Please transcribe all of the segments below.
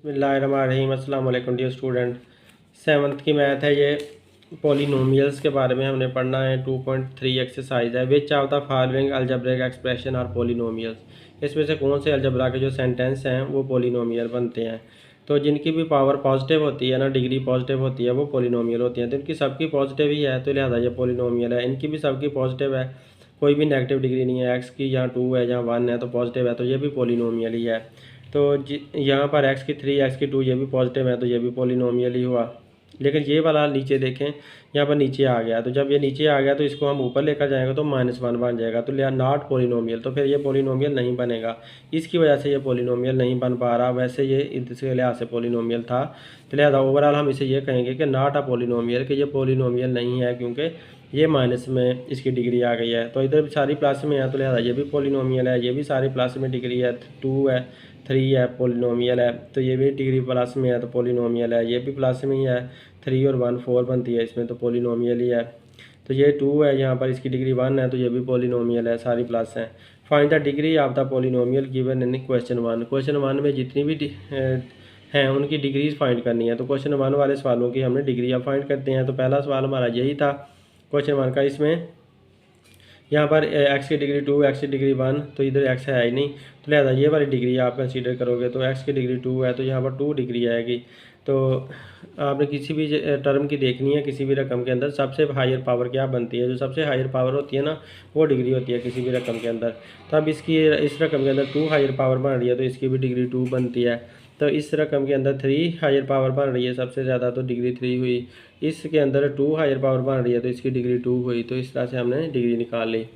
बिस्मिल्लाहिर्रहमानिर्रहीम। अस्सलाम वालेकुम डियर स्टूडेंट। 7th की मैथ है ये। पॉलिनोमियल्स के बारे में हमने पढ़ना है। 2.3 एक्सरसाइज है। Which of the following algebraic expression are polynomials. इसमें से कौन से अलजबरा के जो सेंटेंस हैं वो पॉलिनोमियल बनते हैं। तो जिनकी भी पावर पॉजिटिव होती है ना, डिग्री पॉजिटिव होती है, वो पॉलिनोमियल होती हैं। तो इनकी सबकी पॉजिटिव ही है तो लिहाजा ये पॉलिनोमियल है। इनकी भी सबकी पॉजिटिव है, कोई भी नेगेटिव डिग्री नहीं है। एक्स की यहाँ 2 है, जहाँ 1 है तो पॉजिटिव है, तो ये भी पॉलिनोमियल ही है। तो यहाँ पर एक्स की 3 एक्स की 2 ये भी पॉजिटिव है तो ये भी पॉलिनोमियल ही हुआ। लेकिन ये वाला नीचे देखें, यहाँ पर नीचे आ गया, तो जब ये नीचे आ गया तो इसको हम ऊपर लेकर जाएंगे तो -1 बन जाएगा, तो लिया नॉट पॉलिनोमियल, तो फिर ये पॉलिनोमियल नहीं बनेगा। इसकी वजह से ये पॉलिनोमियल नहीं बन पा रहा। वैसे ये इसके लिहाज से पॉलिनोमियल था, तो लिहाजा ओवरऑल हम इसे ये कहेंगे कि नॉट अ पॉलिनोमियल, कि ये पॉलिनोमियल नहीं है, क्योंकि ये माइनस में इसकी डिग्री आ गई है। तो इधर भी सारी प्लस में है तो लिहाजा ये भी पॉलिनोमियल है। ये भी सारी प्लस में डिग्री है, 2 है, 3 है, पॉलिनोमियल है। तो ये भी डिग्री प्लस में है तो पॉलिनोमियल है। ये भी प्लस में ही है, 3 और 1 4 बनती है इसमें, तो पॉलिनोमियल ही है। तो ये 2 है, यहाँ पर इसकी डिग्री 1 है तो ये भी पॉलिनोमियल है, सारी प्लस हैं। Find the degree of the polynomial given in question 1। Question 1 में जितनी भी हैं उनकी डिग्रीज फाइंड करनी है। तो क्वेश्चन 1 वाले सवालों की हमने डिग्री अब फाइंड करते हैं। तो पहला सवाल हमारा यही था क्वेश्चन 1 का। इसमें यहाँ पर एक्स की डिग्री 2, एक्स की डिग्री 1, तो इधर एक्स है ही नहीं, तो लिहाजा ये वाली डिग्री आप कंसीडर करोगे। तो एक्स की डिग्री 2 है तो यहाँ पर 2 डिग्री आएगी। तो आपने किसी भी टर्म की देखनी है, किसी भी रकम के अंदर सबसे हायर पावर क्या बनती है। जो सबसे हायर पावर होती है ना, वो डिग्री होती है किसी भी रकम के अंदर। तो अब इस रकम के अंदर 2 हायर पावर बन रही है तो इसकी भी डिग्री 2 बनती है। तो इस रकम के अंदर 3 हायर पावर बन रही है सबसे ज़्यादा, तो डिग्री 3 हुई। इसके अंदर 2 हायर पावर बन रही है तो इसकी डिग्री 2 हुई। तो इस तरह से हमने डिग्री निकाल ली।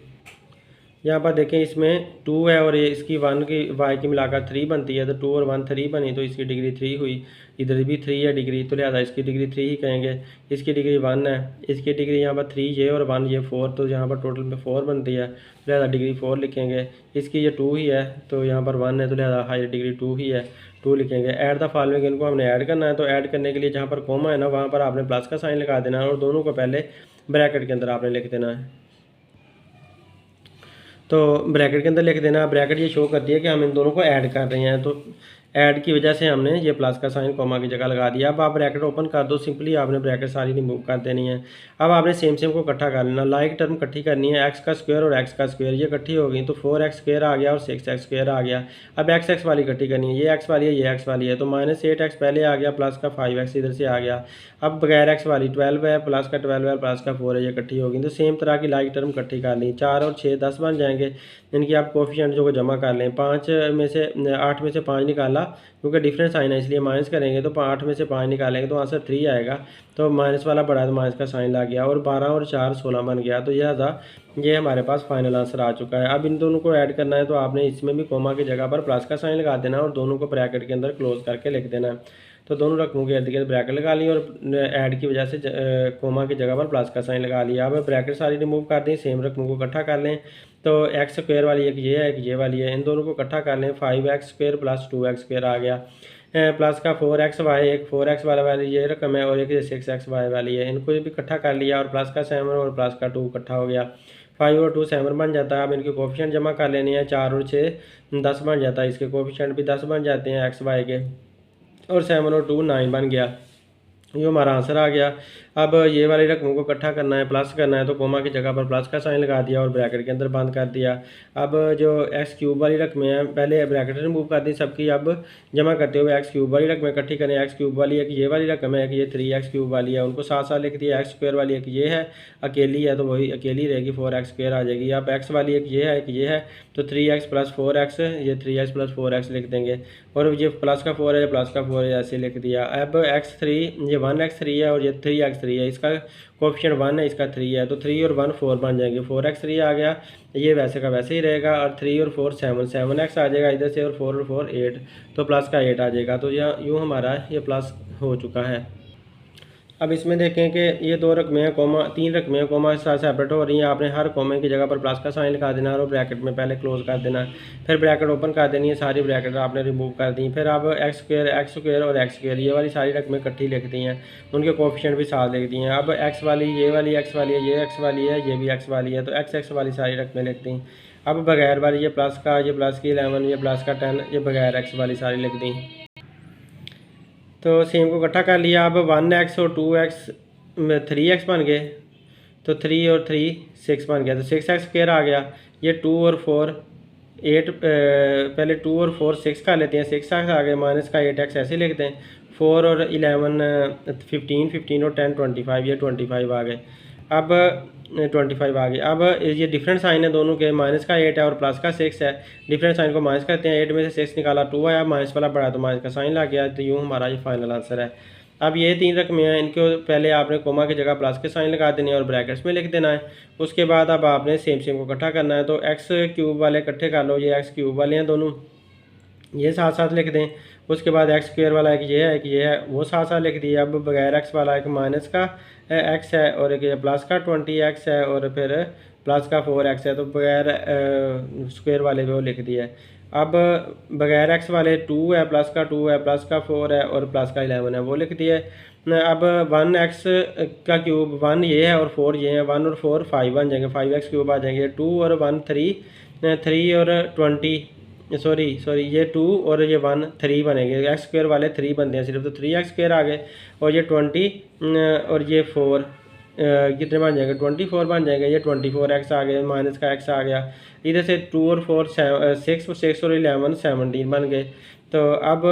यहाँ पर देखें, इसमें 2 है और ये इसकी 1 की वाई की मिलाकर 3 बनती है, तो 2 और 1 3 बनी, तो इसकी डिग्री 3 हुई। इधर भी 3 है डिग्री, तो लिहाजा इसकी डिग्री 3 ही कहेंगे। इसकी डिग्री 1 है, इसकी डिग्री यहाँ पर 3 ये और 1 ये 4, तो यहाँ पर टोटल में 4 बनती है, तो लिहाजा डिग्री 4 लिखेंगे। इसकी ये 2 ही है तो यहाँ पर 1 है तो लिहाजा हायर डिग्री 2 ही है, 2 लिखेंगे। ऐड द फॉलोइंग, इनको हमने ऐड करना है। तो ऐड करने के लिए जहाँ पर कोमा है ना, वहाँ पर आपने प्लस का साइन लगा देना है और दोनों को पहले ब्रैकेट के अंदर आपने लिख देना है। तो ब्रैकेट के अंदर लिख देना। ब्रैकेट ये शो करती है कि हम इन दोनों को ऐड कर रहे हैं, तो ऐड की वजह से हमने ये प्लस का साइन कॉमा की जगह लगा दिया। अब आप ब्रैकेट ओपन कर दो, सिंपली आपने ब्रैकेट सारी रिमूव कर देनी है। अब आपने सेम को इकट्ठा कर लेना, लाइक टर्म इकट्ठी करनी है। एक्स का स्क्वायर और एक्स का स्क्वायर ये इकट्ठी हो गई, तो 4x स्क्वायर आ गया और 6x स्क्वायर आ गया। अब एक्स वाली इकट्ठी करनी है, ये एक्स वाली है, ये एक्स वाली है, तो -8x पहले आ गया, प्लस का 5x इधर से आ गया। अब बगैर एक्स वाली 12 है, प्लस का 12 है, प्लस का 4 है, ये इकट्ठी होगी। तो सेम तरह की लाइक टर्म इकट्ठी कर ली, 4 और 6 10 बन जाएंगे। इनकी आप कोफिशिएंट जो को जमा कर लें। 8 में से 5 निकाला, क्योंकि डिफरेंस साइन है इसलिए माइनस करेंगे, तो 8 में से 5 निकालेंगे तो आंसर 3 आएगा। तो माइनस वाला बड़ा है तो माइनस का साइन लग गया, और 12 और 4 16 बन गया। तो ये हमारे पास फाइनल आंसर आ चुका है। अब इन दोनों को ऐड करना है, तो आपने इसमें भी कोमा की जगह पर प्लस का साइन लगा देना और दोनों को ब्रैकेट के अंदर क्लोज करके लिख देना है। तो दोनों रकमों के इर्द गिर्द ब्रैकेट लगा ली और ऐड की वजह से कोमा की जगह पर प्लस का साइन लगा लिया। अब ब्रैकेट सारी रिमूव कर दें, सेम रकमों को इकट्ठा कर लें। तो एक्स स्क्वायर वाली एक ये है, एक ये वाली है, इन दोनों को इकट्ठा कर लें। 5x square plus 2x square आ गया, प्लस का 4x वाई, एक 4x वाली ये रकम है और एक 6x वाई वाली है, इनको भी इकट्ठा कर लिया और प्लस का 7 और प्लस का 2 इकट्ठा हो गया। 5 और 2 7 बन जाता है। अब इनके कोफिशिएंट जमा कर लेने हैं, 4 और 6 10 बन जाता है, इसके कोफिशिएंट भी 10 बन जाते हैं एक्स वाई के, और 7 और 2 9 बन गया। ये हमारा आंसर आ गया। अब ये वाली रकमों को इकट्ठा करना है, प्लस करना है, तो कोमा की जगह पर प्लस का साइन लगा दिया और ब्रैकेट के अंदर बंद कर दिया। अब जो एक्स क्यूब वाली रकमें हैं, पहले ब्रैकेट रिमूव कर दी सबकी, अब जमा करते हुए एक्स क्यूब वाली रकमें इकट्ठी करें। एक्स क्यूब वाली एक ये वाली रकम है, एक ये 3x क्यूब वाली है, उनको साथ साथ लिख दिया। एक्स स्क्वायर वाली एक ये है, अकेली है तो वही अकेली रहेगी, 4x स्क्वायर आ जाएगी। अब एक्स वाली एक ये है, एक ये है, तो 3x प्लस 4x, ये 3x प्लस 4x लिख देंगे, और ये प्लस का 4 है, प्लस का 4 है, ऐसे लिख दिया। अब x3, ये 1x3 है और ये 3x3 है, इसका कोफिशिएंट 1 है, इसका 3 है, तो 3 और 1 4 बन जाएंगे, 4x3 आ गया। ये वैसे का वैसे ही रहेगा, और 3 और 4 7x आ जाएगा इधर से, और 4 और 4 8, तो प्लस का 8 आ जाएगा। तो यह यूँ हमारा ये प्लस हो चुका है। अब इसमें देखें कि ये 2 रकमें हैं, कोमा 3 रकमें हैं, कोमा के साथ सेपरेट हो रही हैं। आपने हर कोमे की जगह पर प्लस का साइन लगा देना और ब्रैकेट में पहले क्लोज कर देना, फिर ब्रैकेट ओपन कर देनी है, सारी ब्रैकेट आपने रिमूव कर दी। फिर आप एक्स स्क्वायर और एक्स स्क्वायर ये वाली सारी रकमें इकट्ठी लिख दी हैं, उनके कोफिशिएंट भी साथ लिख दिए हैं। अब एक्स वाली ये वाली एक्स वाली है, ये एक्स वाली है, ये भी एक्स वाली है, तो एक्स वाली सारी रकमें लिख दी। अब बगैर वाली ये प्लस की 11, ये प्लस का 10, ये बगैर एक्स वाली सारी लिख दी। तो सेम को इकट्ठा कर लिया। अब 1x और 2x 3x बन गए, तो 3 और 3 6 बन गया, तो 6x स्क्वायर आ गया। ये 2 और 4 8, पहले 2 और 4 6 का लेते हैं, 6x आ गए, माइनस का 8x ऐसे लिखते हैं। 4 और 11 15, 15 और 10 25, ये 25 आ गए। अब 25 आ गए। अब ये डिफरेंट साइन है दोनों के, माइनस का 8 है और प्लस का 6 है। डिफरेंट साइन को माइनस करते हैं, 8 में से 6 निकाला 2 आया, माइनस वाला बढ़ा तो माइनस का साइन लग गया। तो यूँ हमारा ये फाइनल आंसर है। अब ये 3 रकमें हैं, इनको पहले आपने कोमा की जगह प्लस के साइन लगा देने हैं और ब्रैकेट्स में लिख देना है। उसके बाद अब आपने सेम सेम को इकट्ठा करना है, तो एक्स क्यूब वाले इकट्ठे कर लो, ये एक्स क्यूब वाले हैं दोनों, ये साथ साथ लिख दें। उसके बाद एक्स स्क्वायर वाला एक ये है वो साथ साथ लिख दिए। अब बगैर एक्स वाला एक माइनस का एक्स है और एक प्लस का 20x है और फिर प्लस का 4x है, तो बगैर स्क्वायर वाले वो लिख दिया है। अब बगैर एक्स वाले 2 है, प्लस का 2 है, प्लस का 4 है और प्लस का 11 है, वो लिख दिया है। अब 1x का क्यूब 1 ये है और 4 ये है, 1 और 4 5 बन जाएंगे, 5x क्यूब आ जाएंगे। 2 और 1 3, 3 और 20 सॉरी ये 2 और ये 1 3 बनेंगे, एक्स स्क्वायर वाले 3 बनते हैं सिर्फ, तो 3x स्क्वायर आ गए। और ये 20 और ये 4 कितने बन जाएंगे, 24 बन जाएंगे। ये 24x आ गए, माइनस का x आ गया। इधर से 2 और 4 6 और 11 17 बन गए। तो अब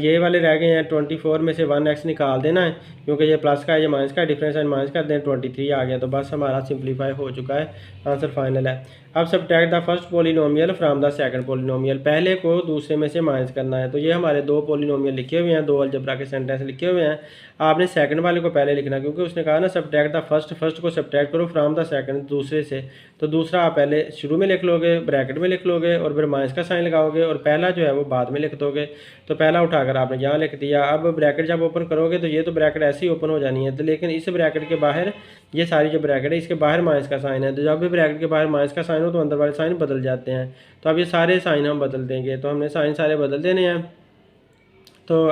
ये वाले रह गए हैं, 24 में से 1x निकाल देना है क्योंकि ये प्लस का है, ये माइनस का डिफरेंस है, माइनस कर दें, 23 आ गया। तो बस हमारा सिंप्लीफाई हो चुका है, आंसर फाइनल है। अब subtract the first polynomial from the second polynomial, पहले को दूसरे में से माइनस करना है। तो ये हमारे 2 पोलिनोमियल लिखे हुए हैं, 2 अलजेब्रा के सेंटेंस लिखे हुए हैं। आपने सेकंड वाले को पहले लिखना, क्योंकि उसने कहा ना सब्ट्रैक्ट द फर्स्ट को सब्ट्रैक्ट करो फ्रॉम द सेकंड, दूसरे से। तो दूसरा आप पहले शुरू में लिख लोगे, ब्रैकेट में लिख लोगे और फिर माइनस का साइन लगाओगे, और पहला जो है वो बाद में लिख दोगे। तो पहला उठाकर आपने यहाँ लिख दिया। अब ब्रैकेट जब ओपन करोगे तो ये तो ब्रैकेट ऐसे ही ओपन हो जानी है, तो लेकिन इस ब्रैकेट के बाहर, ये सारी जो ब्रैकेट है इसके बाहर माइनस का साइन है, तो जब भी ब्रैकेट के बाहर माइनस का साइन हो तो अंदर वाले साइन बदल जाते हैं। तो अब ये सारे साइन हम बदल देंगे, तो हमने साइन सारे बदल देने हैं। तो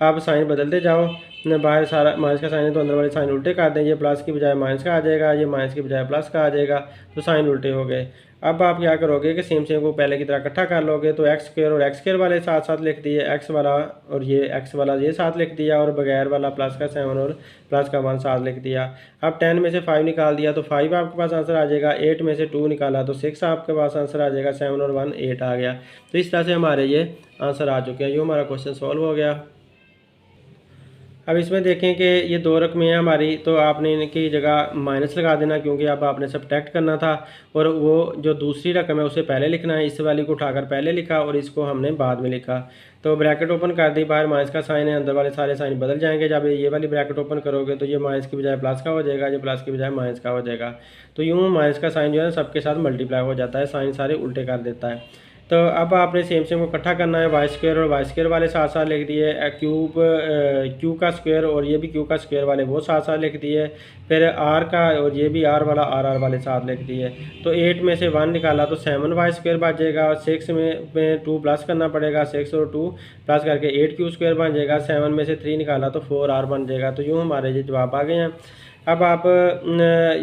आप साइन बदलते जाओ, बाहर सारा माइनस का साइन है तो अंदर वाले साइन उल्टे कर दें, ये प्लस की बजाय माइनस का आ जाएगा, ये माइनस की बजाय प्लस का आ जाएगा, तो साइन उल्टे हो गए। अब आप क्या करोगे कि सेम सेम को पहले की तरह इकट्ठा कर लोगे, तो एक्स स्क्वायर और एक्स स्क्वायर वाले साथ साथ लिख दिए, एक्स वाला और ये एक्स वाला ये साथ लिख दिया, और बगैर वाला प्लस का 7 और प्लस का 1 साथ लिख दिया। अब 10 में से 5 निकाल दिया तो 5 आपके पास आंसर आ जाएगा, 8 में से 2 निकाला तो 6 आपके पास आंसर आ जाएगा, 7 और 1 8 आ गया। तो इस तरह से हमारे ये आंसर आ चुके हैं, ये हमारा क्वेश्चन सॉल्व हो गया। अब इसमें देखें कि ये 2 रकमें हैं हमारी, तो आपने इनकी जगह माइनस लगा देना क्योंकि अब आपने सब्ट्रैक्ट करना था, और वो जो दूसरी रकम है उसे पहले लिखना है। इस वाली को उठाकर पहले लिखा और इसको हमने बाद में लिखा। तो ब्रैकेट ओपन कर दी, बाहर माइनस का साइन है, अंदर वाले सारे साइन बदल जाएंगे। जब ये वाली ब्रैकेट ओपन करोगे तो ये माइनस की बजाय प्लस का हो जाएगा, ये प्लस की बजाय माइनस का हो जाएगा। तो यूँ माइनस का साइन जो है सबके साथ मल्टीप्लाई हो जाता है, साइन सारे उल्टे कर देता है। तो अब आपने सेम सेम को इकट्ठा करना है, वाई स्क्वायर और वाई स्क्वायर वाले साथ साथ लिख दिए, क्यूब क्यू का स्क्वायर और ये भी क्यू का स्क्वायर वाले वो साथ साथ लिख दिए, फिर आर का और ये भी आर वाला आर वाले साथ लिख दिए। तो 8 में से 1 निकाला तो 7 वाई स्क्वायर बन जाएगा, और 6 में 2 प्लस करना पड़ेगा, 6 और 2 प्लस करके 8 क्यू स्क्वायर बन जाएगा, 7 में से 3 निकाला तो 4 आर बन जाएगा। तो यूँ हमारे ये जवाब आ गए हैं। अब आप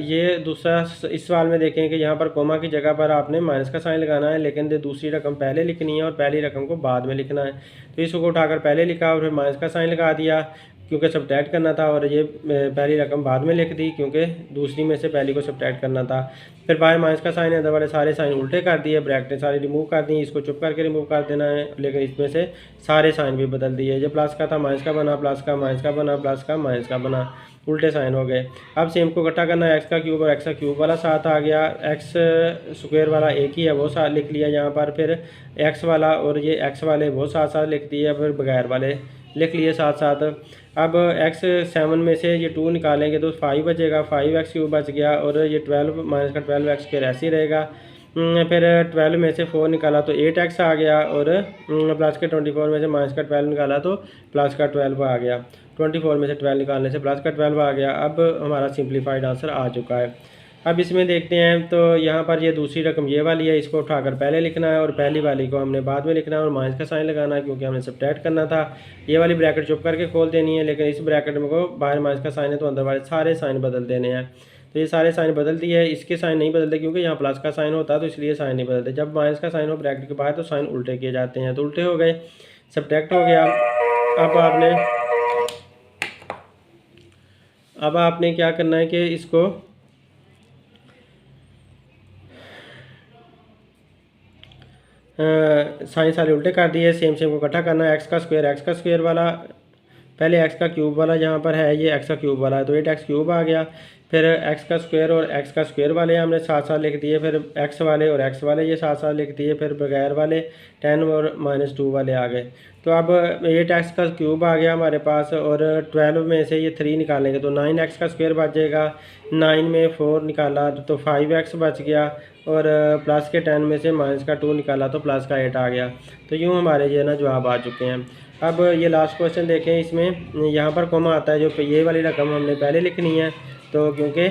ये दूसरा इस सवाल में देखें कि यहाँ पर कोमा की जगह पर आपने माइनस का साइन लगाना है, लेकिन दूसरी रकम पहले लिखनी है और पहली रकम को बाद में लिखना है। तो इसको उठाकर पहले लिखा और फिर माइनस का साइन लगा दिया क्योंकि सब्ट्रैक्ट करना था, और ये पहली रकम बाद में लिख दी क्योंकि दूसरी में से पहली को सब्ट्रैक्ट करना था। फिर बाहर माइनस का साइन है, अंदर वाले सारे साइन उल्टे कर दिए, ब्रैकेटें सारी रिमूव कर दी, इसको चुप करके रिमूव कर देना है, लेकिन इसमें से सारे साइन भी बदल दिए। ये प्लस का था माइनस का बना, प्लस का माइनस का बना, प्लस का माइनस का बना, उल्टे साइन हो गए। अब सेम को इकट्ठा करना है, एक्स का क्यूब और एक्स का क्यूब वाला साथ आ गया, एक्स स्क्वायर वाला एक ही है वो साथ लिख लिया यहाँ पर, फिर एक्स वाला और ये एक्स वाले वो साथ साथ लिख दिए, फिर बगैर वाले लिख लिए साथ साथ। अब एक्स 7 में से ये 2 निकालेंगे तो 5 बचेगा, 5x क्यूब बच गया, और ये 12 माइनस का 12x स्क्वायर ऐसे ही रहेगा। फिर 12 में से 4 निकाला तो 8x आ गया, और प्लस के 24 में से माइनस का 12 निकाला तो प्लस का 12 आ गया, 24 में से 12 निकालने से प्लस का 12 आ गया। अब हमारा सिंप्लीफाइड आंसर आ चुका है। अब इसमें देखते हैं, तो यहाँ पर ये दूसरी रकम ये वाली है, इसको उठाकर पहले लिखना है और पहली वाली को हमने बाद में लिखना है, और माइनस का साइन लगाना है क्योंकि हमने सब्ट्रैक्ट करना था। ये वाली ब्रैकेट चुप करके खोल देनी है, लेकिन इस ब्रैकेट में को बाहर माइनस का साइन है तो अंदर वाले सारे साइन बदल देने हैं। तो ये सारे साइन बदल दिए, इसके साइन नहीं बदलते क्योंकि यहाँ प्लस का साइन होता है, तो इसलिए साइन नहीं बदलते। जब माइनस का साइन हो ब्रैकेट के बाहर तो साइन उल्टे किए जाते हैं, तो उल्टे हो गए, सब्ट्रैक्ट हो गया। अब आपने क्या करना है कि इसको साइन सारे उल्टे कर दिए, सेम को इकट्ठा करना है। एक्स का स्क्वायर वाला, पहले एक्स का क्यूब वाला जहाँ पर है, ये एक्स का क्यूब वाला है तो 8x क्यूब आ गया। फिर एक्स का स्क्वायर और एक्स का स्क्वायर वाले हमने साथ साथ लिख दिए, फिर एक्स वाले और एक्स वाले ये साथ साथ लिख दिए, फिर बगैर वाले 10 और -2 वाले आ गए। तो अब 8x का क्यूब आ गया हमारे पास, और 12 में से ये 3 निकालेंगे तो 9x का स्क्वायर बच जाएगा। 9 में 4 निकाला तो 5x बच गया, और प्लस के 10 में से माइनस का 2 निकाला तो प्लस का 8 आ गया। तो यूँ हमारे ये ना जवाब आ चुके हैं। अब ये लास्ट क्वेश्चन देखें, इसमें यहाँ पर कॉमा आता है, जो ये वाली रकम हमने पहले लिखनी है, तो क्योंकि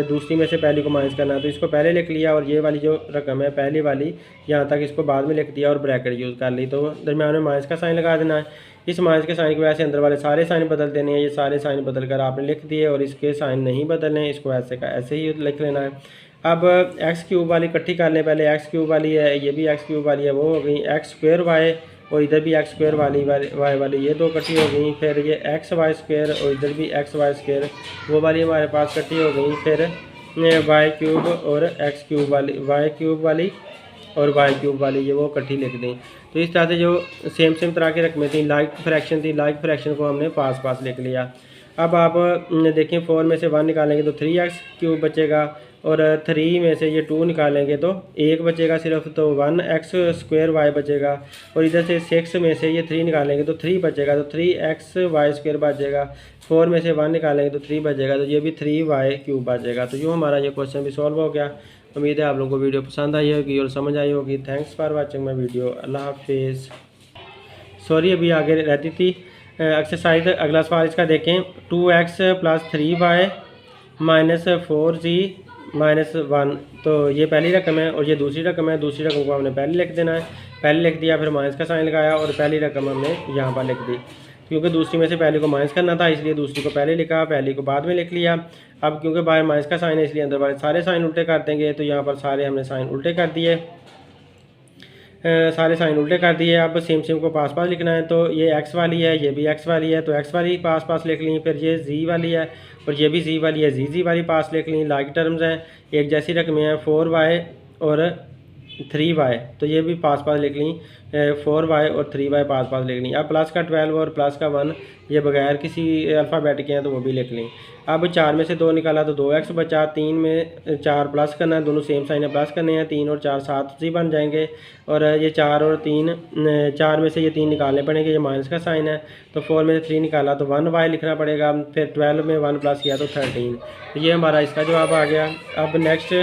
दूसरी में से पहली को माइनस करना है तो इसको पहले लिख लिया, और ये वाली जो रकम है पहली वाली यहाँ तक इसको बाद में लिख दिया और ब्रैकेट यूज़ कर ली। तो दरम्यान में माइनस का साइन लगा देना है। इस माइनस के साइन की वजह से अंदर वाले सारे साइन बदल देने हैं। ये सारे साइन बदल कर आपने लिख दिए, और इसके साइन नहीं बदलने हैं, इसको ऐसे का ऐसे ही लिख लेना है। अब एक्स क्यूब वाली इकट्ठी कर लें, पहले एक्स क्यूब वाली है, ये भी एक्स क्यूब वाली है, वो हो गई एक्स स्क्वायर वाई, और इधर भी एक्स स्क्वायर वाली वाई वाली, ये दो इकट्ठी हो गई। फिर ये एक्स वाई स्क्वायर, और इधर भी एक्स वाई स्क्वायर, वो वाली हमारे पास इकट्ठी हो गई। फिर वाई क्यूब और एक्स क्यूब वाली, वाई क्यूब वाली और वाई क्यूब वाली, ये वो इकट्ठी लिख दी। तो इस तरह से जो सेम तरह की रकमें थी, लाइक फ्रैक्शन थी, लाइक फ्रैक्शन को हमने पास लिख लिया। अब आप देखें 4 में से 1 निकालेंगे तो 3x क्यूब बचेगा, और 3 में से ये 2 निकालेंगे तो 1 बचेगा सिर्फ, तो 1x स्क्वायर वाई बचेगा। और इधर से 6 में से ये 3 निकालेंगे तो 3 बचेगा, तो 3x वाई स्क्वायर बचेगा। 4 में से 1 निकालेंगे तो 3 बचेगा, तो ये भी 3y क्यूब बचेगा। तो यूँ हमारा ये क्वेश्चन भी सॉल्व हो गया। उम्मीद है आप लोगों को वीडियो पसंद आई होगी और समझ आई होगी। Thanks for watching my video. अल्लाह हाफिज़। सॉरी अभी आगे रहती थी एक्सरसाइज, अगला सवाल इसका देखें। 2x + 3y - 4z - 1, तो ये पहली रकम है और ये दूसरी रकम है। दूसरी रकम को हमने पहले लिख देना है, पहले लिख दिया, फिर माइनस का साइन लगाया, और पहली रकम हमने यहाँ पर लिख दी। क्योंकि दूसरी में से पहले को माइनस करना था, इसलिए दूसरी को पहले लिखा, पहली को बाद में लिख लिया। अब क्योंकि बाहर माइनस का साइन है, इसलिए अंदर वाले सारे साइन उल्टे कर देंगे। तो यहाँ पर सारे हमने साइन उल्टे कर दिए, सारे साइन उल्टे कर दिए। अब सेम को पास लिखना है, तो ये एक्स वाली है, ये भी एक्स वाली है, तो एक्स वाली पास लिख ली। फिर ये जी वाली है और ये भी जी वाली है, जी वाली पास लिख ली। लाइक टर्म्स हैं, एक जैसी रकमें हैं, 4y और 3y, तो ये भी पास लिख ली। 4y और 3y पास लिख ली। अब प्लस का 12 और प्लस का 1 ये बगैर किसी अल्फ़ाबेट के हैं, तो वो भी लिख ली। अब 4 में से 2 निकाला तो 2x बचा। 3 में 4 प्लस करना है, दोनों सेम साइन है, प्लस करने हैं। 3 और 4 7 ही बन जाएंगे। और ये 4 और 3, 4 में से ये 3 निकालने पड़ेंगे, ये माइनस का साइन है। तो 4 में से 3 निकाला तो 1y लिखना पड़ेगा। फिर 12 में 1 प्लस किया तो 13। तो ये हमारा इसका जवाब आ गया। अब नेक्स्ट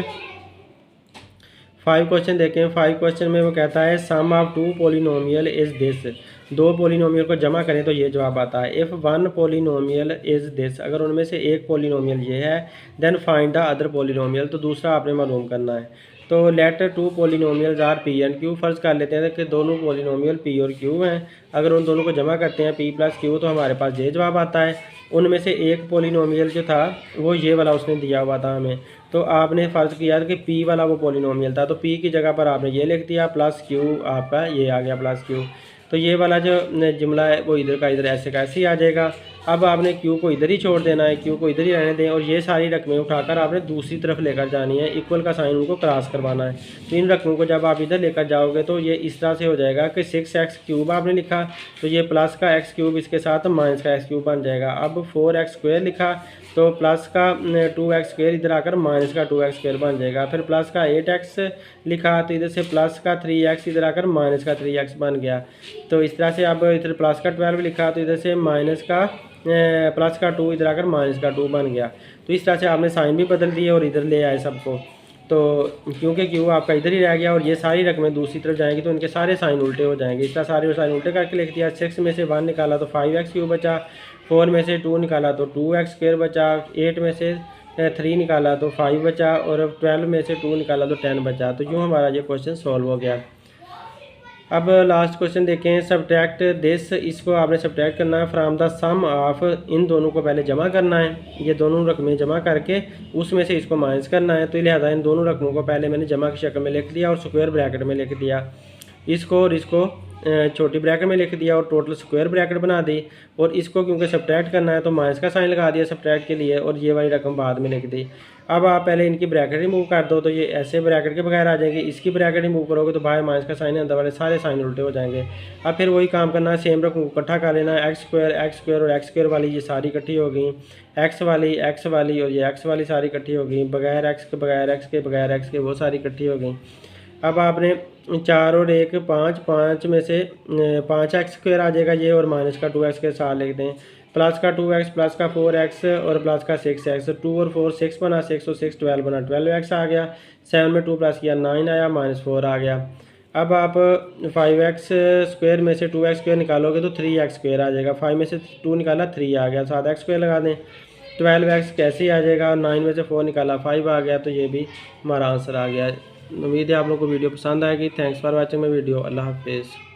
5 क्वेश्चन देखें। 5 क्वेश्चन में वो कहता है sum of 2 polynomial is this. 2 polynomial को जमा करें तो ये जवाब आता है। इफ़ 1 पोलिनोमियल इज़ दिस, अगर उनमें से एक पोलिनोमियल ये है, then find the other polynomial, तो दूसरा आपने मालूम करना है। तो let 2 polynomials are P and Q, फ़र्ज़ कर लेते हैं कि दोनों पोलिनोमियल पी और क्यू हैं। अगर उन दोनों को जमा करते हैं p + q, तो हमारे पास ये जवाब आता है। उनमें से एक पोलिनोमियल जो था वो ये वाला उसने दिया हुआ था हमें, तो आपने फ़र्ज़ किया कि p वाला वो पोलिनोमियल था, तो p की जगह पर आपने ये लिख दिया, प्लस q आपका ये आ गया प्लस q। तो ये वाला जो जुमला है वो इधर का इधर ऐसे का ऐसे ही आ जाएगा। अब आपने q को इधर ही छोड़ देना है, q को इधर ही रहने दें, और ये सारी रकमें उठाकर आपने दूसरी तरफ लेकर जानी है। इक्वल का साइन उनको क्रॉस करवाना है। तो इन रकमों को जब आप इधर लेकर जाओगे तो ये इस तरह से हो जाएगा कि 6x क्यूब आपने लिखा, तो ये प्लस का x क्यूब इसके साथ माइनस का x क्यूब बन जाएगा। अब 4x स्क्वायर लिखा, तो प्लस का 2x स्क्वायर इधर आकर माइनस का 2x स्क्वायर बन जाएगा। फिर प्लस का 8x लिखा, तो इधर से प्लस का 3x इधर आकर माइनस का 3x बन गया। तो इस तरह से अब इधर प्लस का 12 लिखा, तो इधर से माइनस का प्लस का 2 इधर आकर माइनस का 2 बन गया। तो इस तरह से आपने साइन भी बदल दिए और इधर ले आए सबको। तो क्योंकि क्यू आपका इधर ही रह गया और ये सारी रकमें दूसरी तरफ जाएंगी, तो इनके सारे साइन उल्टे हो जाएंगे। इस तरह सारे साइन उल्टे करके लिख दिया। 6 में से 1 निकाला तो 5x क्यूब बचा। 4 में से 2 निकाला तो 2x स्क्वायर बचा। 8 में से 3 निकाला तो 5 बचा, और 12 में से 2 निकाला तो 10 बचा। तो यूँ हमारा ये क्वेश्चन सॉल्व हो गया। अब लास्ट क्वेश्चन देखें। सब्ट्रैक्ट दिस, इसको आपने सब्ट्रैक्ट करना है फ्राम द सम ऑफ, इन दोनों को पहले जमा करना है। ये दोनों रकमें जमा करके उसमें से इसको माइनस करना है। तो लिहाजा इन दोनों रकमों को पहले मैंने जमा की शक्ल में लिख दिया और स्क्वायर ब्रैकेट में लिख दिया। इसको और इसको छोटी ब्रैकेट में लिख दिया और टोटल स्क्वायर ब्रैकेट बना दी, और इसको क्योंकि सब्ट्रैक्ट करना है तो माइनस का साइन लगा दिया सब्ट्रैक्ट के लिए, और ये वाली रकम बाद में लिख दी। अब आप पहले इनकी ब्रैकेट रिमूव कर दो तो ये ऐसे ब्रैकेट के बगैर आ जाएंगे। इसकी ब्रैकेट रिमूव करोगे तो बाहर माइनस का साइन है, अंदर वाले सारे साइन उल्टे हो जाएंगे। अब फिर वही काम करना है, सेम रकम इकट्ठा कर लेना है। एक्स स्क्वायर और एक्स स्क्वायर वाली ये सारी इकट्ठी हो गई, एक्स वाली और ये एक्स वाली सारी इकट्ठी हो गई, बगैर एक्स के बगैर एक्स के बगैर एक्स के वो सारी इकट्ठी हो गई। अब आपने 4 और 1 5, 5 में से 5 एक्स स्क्वायर आ जाएगा ये, और माइनस का 2 एक्स के साथ लिख दें, प्लस का 2 एक्स, प्लस का 4 एक्स और प्लस का 6 एक्स। 2 और 4 6 बना, 6 और 6 12 बना, 12 एक्स आ गया। 7 में 2 प्लस किया 9 आया, -4 आ गया। अब आप 5 एक्स स्क्वायर में से 2 एक्स स्क्वायर निकालोगे तो 3 एक्स स्क्वायर आ जाएगा। 5 में से 2 निकाला 3 आ गया, 7 एक्स स्क्वायर लगा दें। 12 एक्स कैसे आ जाएगा, 9 में से 4 निकाला 5 आ गया, तो ये भी हमारा आंसर आ गया। उम्मीद है आप लोगों को वीडियो पसंद आएगी। Thanks for watching my video. अल्लाह हाफिज़।